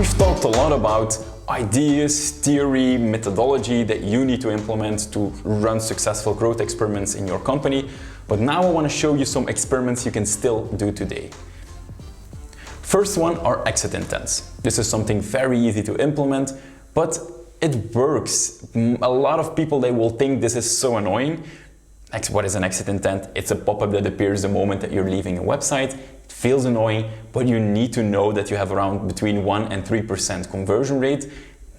We've talked a lot about ideas, theory, methodology that you need to implement to run successful growth experiments in your company, but now I want to show you some experiments you can still do today. First one are exit intents. This is something very easy to implement, but it works. A lot of people, they will think this is so annoying. What is an exit intent? It's a pop-up that appears the moment that you're leaving a website. It feels annoying, but you need to know that you have around between 1 and 3% conversion rate.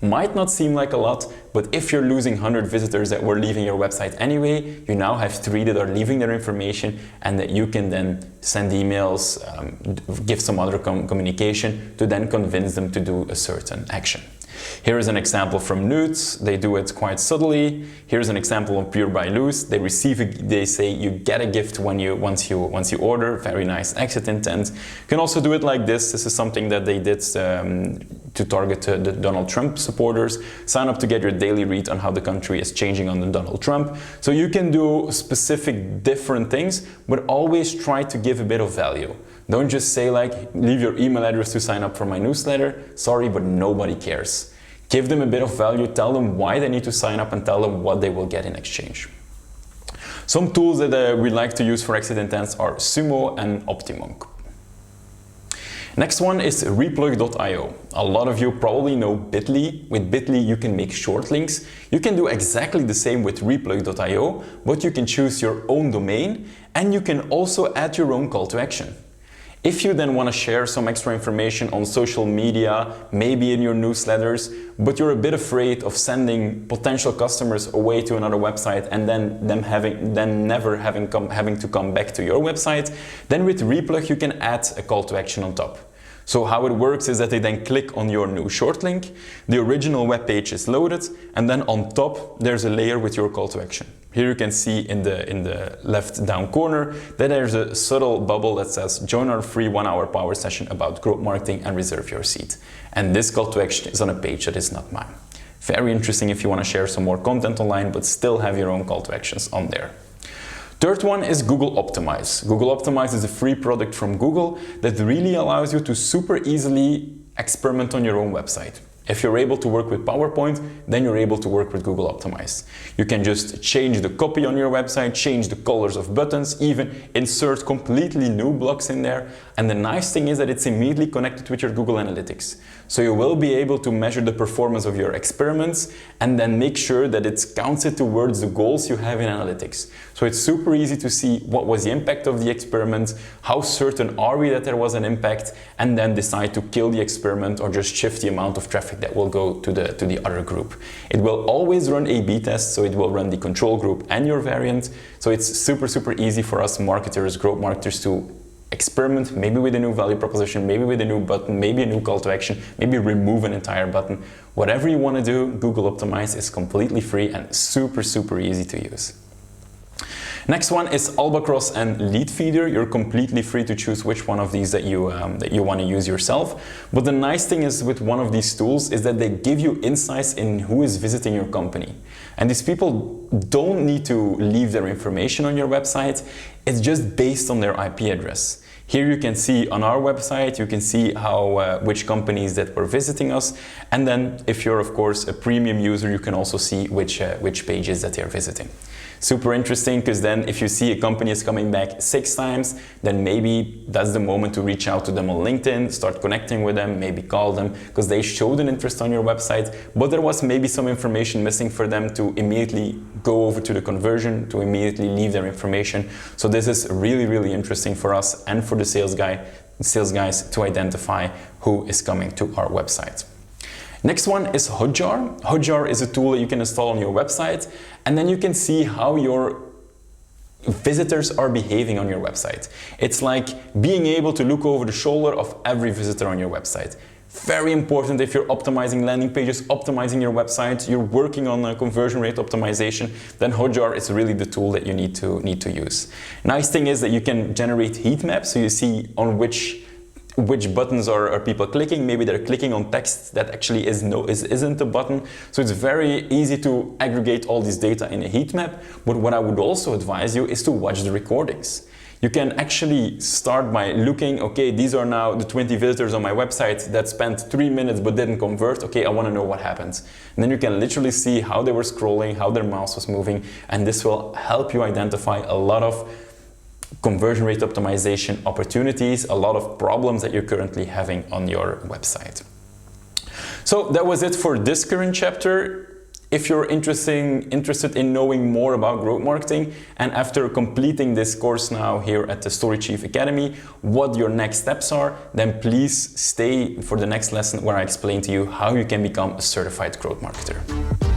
Might not seem like a lot, but if you're losing 100 visitors that were leaving your website anyway, you now have 3 that are leaving their information and that you can then send emails, give some other communication to then convince them to do a certain action. Here is an example from Nudes. They do it quite subtly. Here's an example of Pure by Loose. They say you get a gift once you order. Very nice exit intent. You can also do it like this. This is something that they did to target the Donald Trump supporters. Sign up to get your daily read on how the country is changing under Donald Trump. So you can do specific different things, but always try to give a bit of value. Don't just say like, leave your email address to sign up for my newsletter. Sorry, but nobody cares. Give them a bit of value, tell them why they need to sign up and tell them what they will get in exchange. Some tools that we like to use for exit intents are Sumo and Optimonk. Next one is Replug.io. A lot of you probably know Bitly. With Bitly you can make short links. You can do exactly the same with Replug.io, but you can choose your own domain and you can also add your own call to action. If you then want to share some extra information on social media, maybe in your newsletters, but you're a bit afraid of sending potential customers away to another website and then never having to come back to your website, then with Replug you can add a call to action on top. So how it works is that they then click on your new short link, the original web page is loaded, and then on top there's a layer with your call to action. Here you can see in the left down corner that there's a subtle bubble that says join our free 1-hour power session about growth marketing and reserve your seat. And this call to action is on a page that is not mine. Very interesting if you want to share some more content online but still have your own call to actions on there. Third one is Google Optimize. Google Optimize is a free product from Google that really allows you to super easily experiment on your own website. If you're able to work with PowerPoint, then you're able to work with Google Optimize. You can just change the copy on your website, change the colors of buttons, even insert completely new blocks in there. And the nice thing is that it's immediately connected with your Google Analytics. So you will be able to measure the performance of your experiments and then make sure that it counts it towards the goals you have in Analytics. So it's super easy to see what was the impact of the experiment, how certain are we that there was an impact, and then decide to kill the experiment or just shift the amount of traffic that will go to the other group. It will always run A/B tests, so it will run the control group and your variant. So it's super easy for us marketers, growth marketers to experiment, maybe with a new value proposition, maybe with a new button, maybe a new call to action, maybe remove an entire button. Whatever you want to do, Google Optimize is completely free and super easy to use. Next one is Albacross and Leadfeeder. You're completely free to choose which one of these that you want to use yourself. But the nice thing is with one of these tools is that they give you insights in who is visiting your company. And these people don't need to leave their information on your website. It's just based on their IP address. Here you can see on our website, you can see how which companies that were visiting us. And then if you're of course a premium user, you can also see which pages that they're visiting. Super interesting, because then if you see a company is coming back 6 times, then maybe that's the moment to reach out to them on LinkedIn, start connecting with them, maybe call them, because they showed an interest on your website, but there was maybe some information missing for them to immediately go over to the conversion, to immediately leave their information. So this is really interesting for us and for the sales guys to identify who is coming to our website. Next one is Hojar. Hojar is a tool that you can install on your website, and then you can see how your visitors are behaving on your website. It's like being able to look over the shoulder of every visitor on your website. Very important if you're optimizing landing pages, optimizing your website, you're working on a conversion rate optimization, then Hojar is really the tool that you need to use. Nice thing is that you can generate heat maps, so you see on which buttons are people clicking. Maybe they're clicking on text that actually isn't a button. So it's very easy to aggregate all this data in a heat map. But what I would also advise you is to watch the recordings. You can actually start by looking, okay, these are now the 20 visitors on my website that spent 3 minutes but didn't convert. Okay, I want to know what happened. And then you can literally see how they were scrolling, how their mouse was moving, and this will help you identify a lot of conversion rate optimization opportunities, a lot of problems that you're currently having on your website. So that was it for this current chapter. If you're interested in knowing more about growth marketing, and after completing this course now here at the StoryChief Academy, what your next steps are, then please stay for the next lesson where I explain to you how you can become a certified growth marketer.